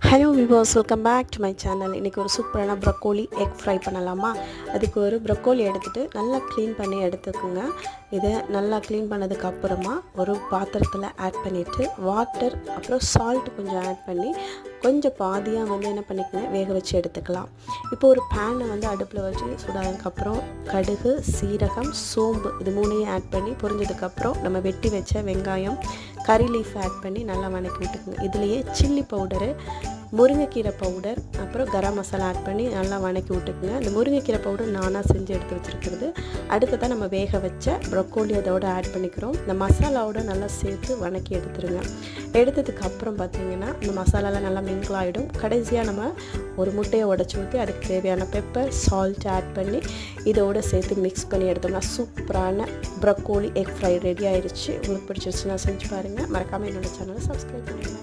Hello viewers, welcome back to my channel. இன்றைக்கி ஒரு சூப்பரான ப்ரொக்கோலி எக் ஃப்ரை பண்ணலாமா? அதுக்கு ஒரு ப்ரொக்கோலி எடுத்துகிட்டு நல்லா க்ளீன் பண்ணி எடுத்துக்கோங்க. இதை நல்லா க்ளீன் பண்ணதுக்கப்புறமா ஒரு பாத்திரத்தில் ஆட் பண்ணிவிட்டு வாட்டர் அப்புறம் சால்ட் கொஞ்சம் ஆட் பண்ணி கொஞ்சம் பாதியாக என்ன பண்ணிக்கோங்க, வேக வச்சு எடுத்துக்கலாம். இப்போ ஒரு பேனை அடுப்பில் வச்சு சூடானதுக்கப்புறம் கடுகு, சீரகம், சோம்பு இது மூணையும் ஆட் பண்ணி பொரிஞ்சதுக்கப்புறம் நம்ம வெட்டி வச்ச வெங்காயம், கறி லீஃப் ஆட் பண்ணி நல்லா வதக்கி விட்டுக்குங்க. இதுலேயே சில்லி பவுடரு, முருங்கைக்கீரை பவுடர், அப்புறம் கரம் மசாலா ஆட் பண்ணி நல்லா வதக்கி விட்டுக்குங்க. இந்த முருங்கைக்கீரை பவுடர் நானாக செஞ்சு எடுத்து வச்சுருக்கிறது. அடுத்ததான் நம்ம வேக வச்ச ப்ரொக்கோலி அதோடு ஆட் பண்ணிக்கிறோம். இந்த மசாலாவோட நல்லா சேர்த்து வதக்கி எடுத்துருங்க. எடுத்ததுக்கு அப்புறம் பார்த்திங்கன்னா இந்த மசாலாலாம் நல்லா மிங்கிள் ஆகிடும். கடைசியாக நம்ம ஒரு முட்டையை உடச்சி ஊற்றி அதுக்கு தேவையான பெப்பர், சால்ட் ஆட் பண்ணி இதோடு சேர்த்து மிக்ஸ் பண்ணி எடுத்தோம்னா சூப்பரான ப்ரொக்கோலி எக் ஃப்ரை ரெடி ஆயிடுச்சு. உங்களுக்கு பிடிச்சிருச்சுன்னா செஞ்சு பாருங்கள். மறக்காமல் என்னோடய சேனலை சப்ஸ்கிரைப் பண்ணுங்கள்.